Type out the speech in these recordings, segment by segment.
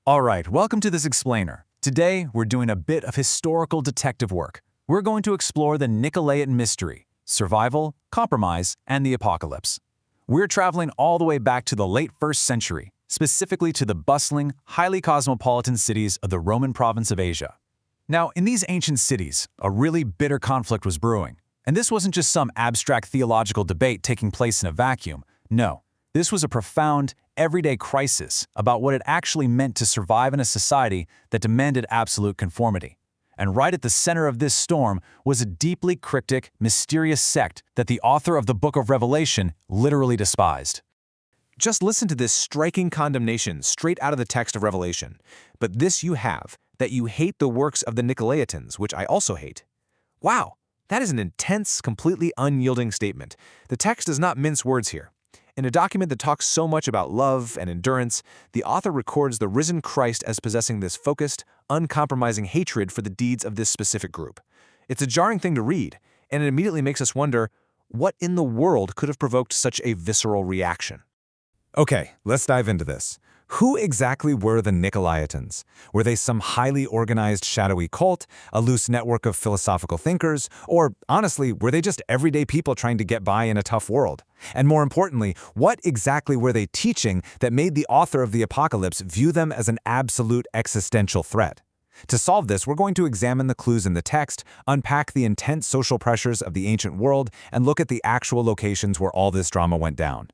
Alright, welcome to this explainer. Today, we're doing a bit of historical detective work. We're going to explore the Nicolaitan Mystery, survival, compromise, and the apocalypse. We're traveling all the way back to the late 1st century, specifically to the bustling, highly cosmopolitan cities of the Roman province of Asia. Now, in these ancient cities, a really bitter conflict was brewing. And this wasn't just some abstract theological debate taking place in a vacuum. No, this was a profound, everyday crisis about what it actually meant to survive in a society that demanded absolute conformity. And right at the center of this storm was a deeply cryptic, mysterious sect that the author of the book of Revelation literally despised. Just listen to this striking condemnation straight out of the text of Revelation. But this you have, that you hate the works of the Nicolaitans, which I also hate. Wow, that is an intense, completely unyielding statement. The text does not mince words here. In a document that talks so much about love and endurance, the author records the risen Christ as possessing this focused, uncompromising hatred for the deeds of this specific group. It's a jarring thing to read, and it immediately makes us wonder, what in the world could have provoked such a visceral reaction? Okay, let's dive into this. Who exactly were the Nicolaitans? Were they some highly organized shadowy cult, a loose network of philosophical thinkers, or honestly, were they just everyday people trying to get by in a tough world? And more importantly, what exactly were they teaching that made the author of the Apocalypse view them as an absolute existential threat? To solve this, we're going to examine the clues in the text, unpack the intense social pressures of the ancient world, and look at the actual locations where all this drama went down.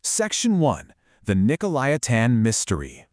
Section 1. The Nicolaitan Mystery.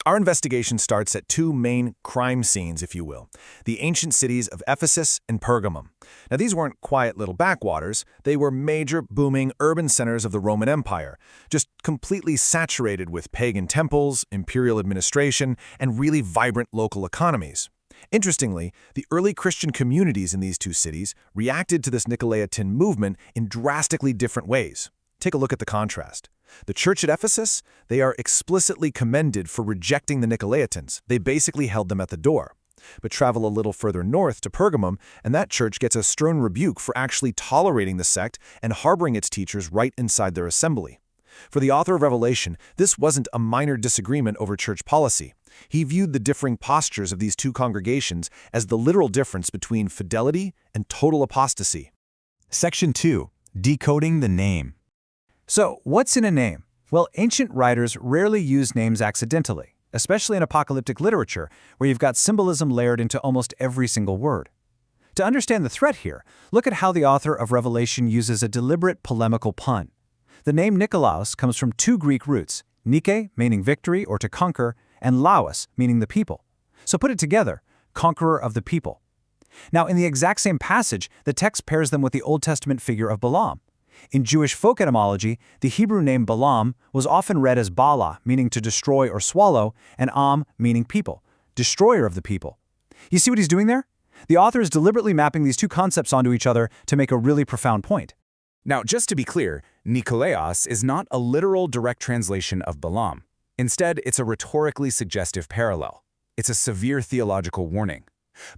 Our investigation starts at two main crime scenes, if you will, the ancient cities of Ephesus and Pergamum. Now, these weren't quiet little backwaters. They were major, booming urban centers of the Roman Empire, just completely saturated with pagan temples, imperial administration, and really vibrant local economies. Interestingly, the early Christian communities in these two cities reacted to this Nicolaitan movement in drastically different ways. Take a look at the contrast. The church at Ephesus, they are explicitly commended for rejecting the Nicolaitans. They basically held them at the door. But travel a little further north to Pergamum, and that church gets a stern rebuke for actually tolerating the sect and harboring its teachers right inside their assembly. For the author of Revelation, this wasn't a minor disagreement over church policy. He viewed the differing postures of these two congregations as the literal difference between fidelity and total apostasy. Section 2. Decoding the Name. So, what's in a name? Well, ancient writers rarely use names accidentally, especially in apocalyptic literature, where you've got symbolism layered into almost every single word. To understand the threat here, look at how the author of Revelation uses a deliberate polemical pun. The name Nikolaos comes from two Greek roots, Nike, meaning victory or to conquer, and Laos, meaning the people. So put it together, conqueror of the people. Now, in the exact same passage, the text pairs them with the Old Testament figure of Balaam. In Jewish folk etymology, the Hebrew name Balaam was often read as Bala, meaning to destroy or swallow, and Am, meaning people, destroyer of the people. You see what he's doing there? The author is deliberately mapping these two concepts onto each other to make a really profound point. Now, just to be clear, Nikolaos is not a literal direct translation of Balaam. Instead, it's a rhetorically suggestive parallel. It's a severe theological warning.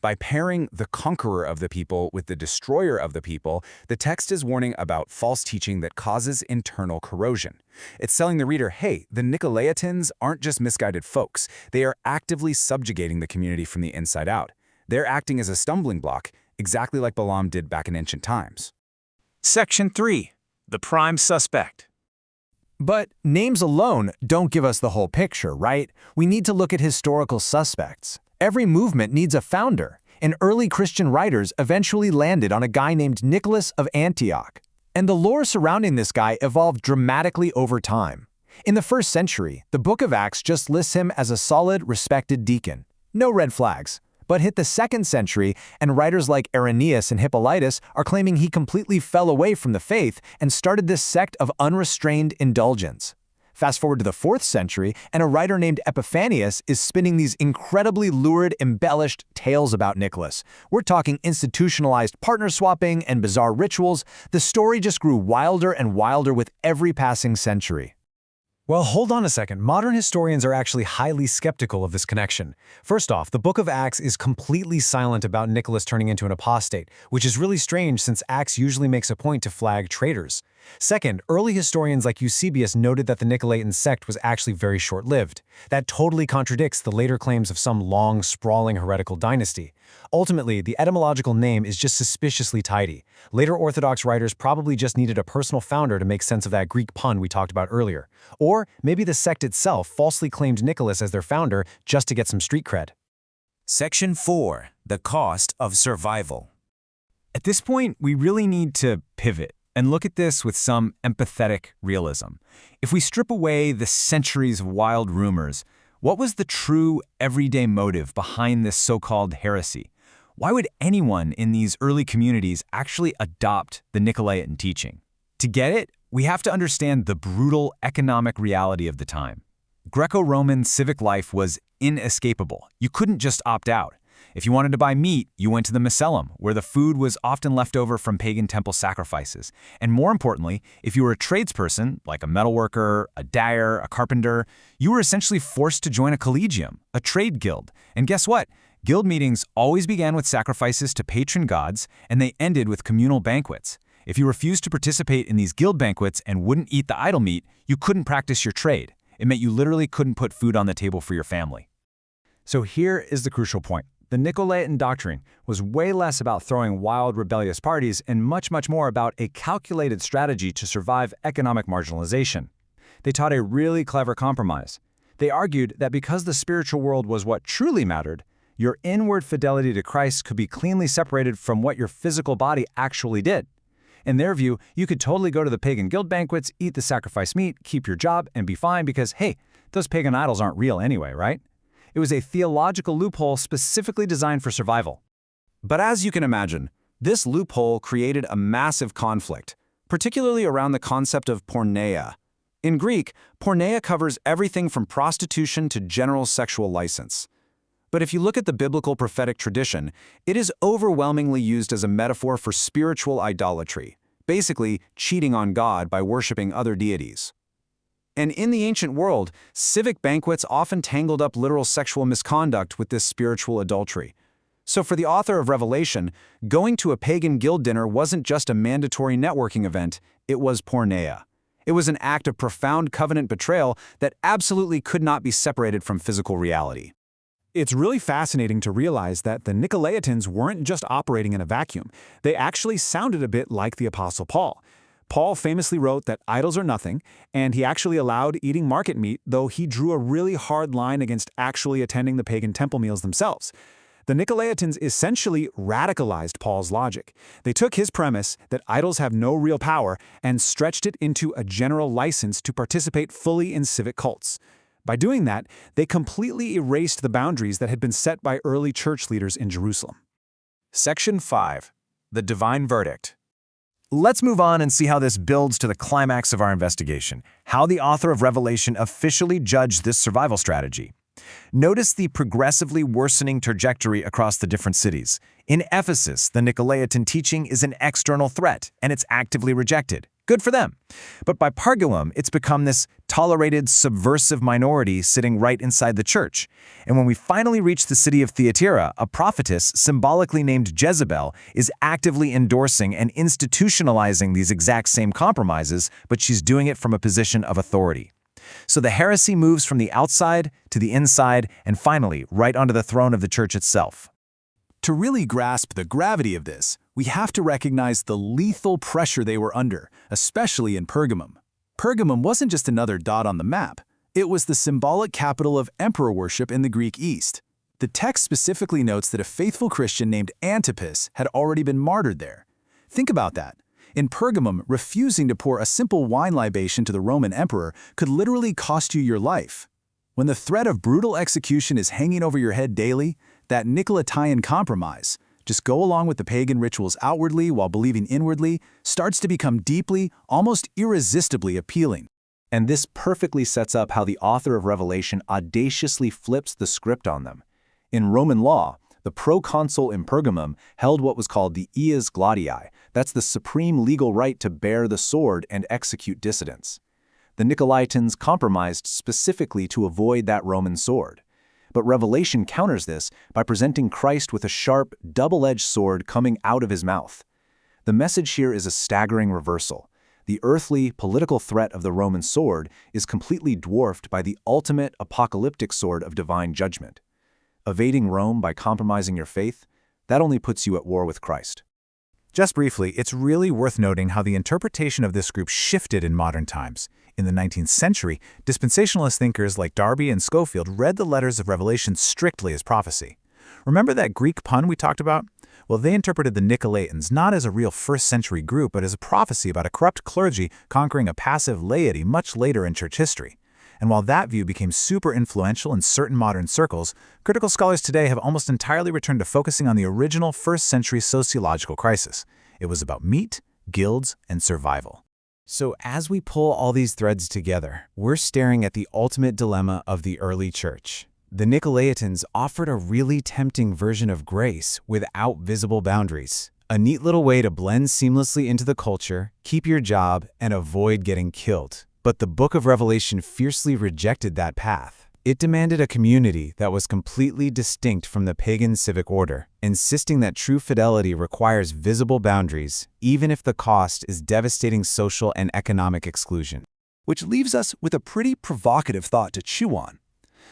By pairing the conqueror of the people with the destroyer of the people, the text is warning about false teaching that causes internal corrosion. It's telling the reader, hey, the Nicolaitans aren't just misguided folks. They are actively subjugating the community from the inside out. They're acting as a stumbling block, exactly like Balaam did back in ancient times. Section 3. The Prime Suspect. But names alone don't give us the whole picture, right? We need to look at historical suspects. Every movement needs a founder, and early Christian writers eventually landed on a guy named Nicholas of Antioch. And the lore surrounding this guy evolved dramatically over time. In the 1st century, the book of Acts just lists him as a solid, respected deacon. No red flags. But hit the 2nd century, and writers like Irenaeus and Hippolytus are claiming he completely fell away from the faith and started this sect of unrestrained indulgence. Fast forward to the 4th century, and a writer named Epiphanius is spinning these incredibly lurid, embellished tales about Nicholas. We're talking institutionalized partner swapping and bizarre rituals. The story just grew wilder and wilder with every passing century. Well, hold on a second. Modern historians are actually highly skeptical of this connection. First off, the Book of Acts is completely silent about Nicholas turning into an apostate, which is really strange since Acts usually makes a point to flag traitors. Second, early historians like Eusebius noted that the Nicolaitan sect was actually very short-lived. That totally contradicts the later claims of some long, sprawling heretical dynasty. Ultimately, the etymological name is just suspiciously tidy. Later Orthodox writers probably just needed a personal founder to make sense of that Greek pun we talked about earlier. Or maybe the sect itself falsely claimed Nicholas as their founder just to get some street cred. Section 4. The cost of survival. At this point, we really need to pivot and look at this with some empathetic realism. If we strip away the centuries of wild rumors, what was the true everyday motive behind this so-called heresy? Why would anyone in these early communities actually adopt the Nicolaitan teaching? To get it, we have to understand the brutal economic reality of the time. Greco-Roman civic life was inescapable. You couldn't just opt out. If you wanted to buy meat, you went to the Macellum, where the food was often left over from pagan temple sacrifices. And more importantly, if you were a tradesperson, like a metalworker, a dyer, a carpenter, you were essentially forced to join a collegium, a trade guild. And guess what? Guild meetings always began with sacrifices to patron gods, and they ended with communal banquets. If you refused to participate in these guild banquets and wouldn't eat the idol meat, you couldn't practice your trade. It meant you literally couldn't put food on the table for your family. So here is the crucial point. The Nicolaitan doctrine was way less about throwing wild, rebellious parties and much more about a calculated strategy to survive economic marginalization. They taught a really clever compromise. They argued that because the spiritual world was what truly mattered, your inward fidelity to Christ could be cleanly separated from what your physical body actually did. In their view, you could totally go to the pagan guild banquets, eat the sacrificed meat, keep your job, and be fine because, hey, those pagan idols aren't real anyway, right? It was a theological loophole specifically designed for survival. But as you can imagine, this loophole created a massive conflict, particularly around the concept of porneia. In Greek, porneia covers everything from prostitution to general sexual license. But if you look at the biblical prophetic tradition, it is overwhelmingly used as a metaphor for spiritual idolatry, basically cheating on God by worshiping other deities. And in the ancient world, civic banquets often tangled up literal sexual misconduct with this spiritual adultery. So for the author of Revelation, going to a pagan guild dinner wasn't just a mandatory networking event, it was porneia. It was an act of profound covenant betrayal that absolutely could not be separated from physical reality. It's really fascinating to realize that the Nicolaitans weren't just operating in a vacuum. They actually sounded a bit like the Apostle Paul. Paul famously wrote that idols are nothing, and he actually allowed eating market meat, though he drew a really hard line against actually attending the pagan temple meals themselves. The Nicolaitans essentially radicalized Paul's logic. They took his premise that idols have no real power and stretched it into a general license to participate fully in civic cults. By doing that, they completely erased the boundaries that had been set by early church leaders in Jerusalem. Section 5. The Divine Verdict. Let's move on and see how this builds to the climax of our investigation, how the author of Revelation officially judged this survival strategy. Notice the progressively worsening trajectory across the different cities. In Ephesus, the Nicolaitan teaching is an external threat, and it's actively rejected. Good for them. But by Pergamum, it's become this tolerated, subversive minority sitting right inside the church. And when we finally reach the city of Thyatira, a prophetess, symbolically named Jezebel, is actively endorsing and institutionalizing these exact same compromises, but she's doing it from a position of authority. So the heresy moves from the outside to the inside, and finally, right onto the throne of the church itself. To really grasp the gravity of this, we have to recognize the lethal pressure they were under, especially in Pergamum. Pergamum wasn't just another dot on the map. It was the symbolic capital of emperor worship in the Greek East. The text specifically notes that a faithful Christian named Antipas had already been martyred there. Think about that. In Pergamum, refusing to pour a simple wine libation to the Roman emperor could literally cost you your life. When the threat of brutal execution is hanging over your head daily, that Nicolaitan compromise, just go along with the pagan rituals outwardly while believing inwardly, starts to become deeply, almost irresistibly appealing. And this perfectly sets up how the author of Revelation audaciously flips the script on them. In Roman law, the proconsul in Pergamum held what was called the ius gladiae. That's the supreme legal right to bear the sword and execute dissidents. The Nicolaitans compromised specifically to avoid that Roman sword. But Revelation counters this by presenting Christ with a sharp, double-edged sword coming out of his mouth. The message here is a staggering reversal. The earthly, political threat of the Roman sword is completely dwarfed by the ultimate apocalyptic sword of divine judgment. Evading Rome by compromising your faith, that only puts you at war with Christ. Just briefly, it's really worth noting how the interpretation of this group shifted in modern times. In the 19th century, dispensationalist thinkers like Darby and Schofield read the letters of Revelation strictly as prophecy. Remember that Greek pun we talked about? Well, they interpreted the Nicolaitans not as a real first-century group, but as a prophecy about a corrupt clergy conquering a passive laity much later in church history. And while that view became super influential in certain modern circles, critical scholars today have almost entirely returned to focusing on the original first-century sociological crisis. It was about meat, guilds, and survival. So as we pull all these threads together, we're staring at the ultimate dilemma of the early church. The Nicolaitans offered a really tempting version of grace without visible boundaries. A neat little way to blend seamlessly into the culture, keep your job, and avoid getting killed. But the book of Revelation fiercely rejected that path. It demanded a community that was completely distinct from the pagan civic order, insisting that true fidelity requires visible boundaries, even if the cost is devastating social and economic exclusion. Which leaves us with a pretty provocative thought to chew on.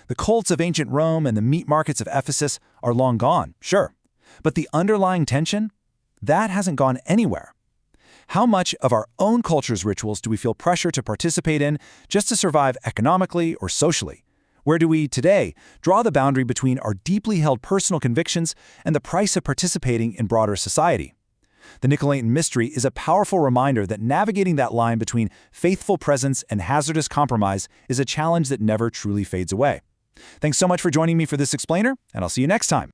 The cults of ancient Rome and the meat markets of Ephesus are long gone, sure. But the underlying tension? That hasn't gone anywhere. How much of our own culture's rituals do we feel pressure to participate in just to survive economically or socially? Where do we, today, draw the boundary between our deeply held personal convictions and the price of participating in broader society? The Nicolaitan Mystery is a powerful reminder that navigating that line between faithful presence and hazardous compromise is a challenge that never truly fades away. Thanks so much for joining me for this explainer, and I'll see you next time.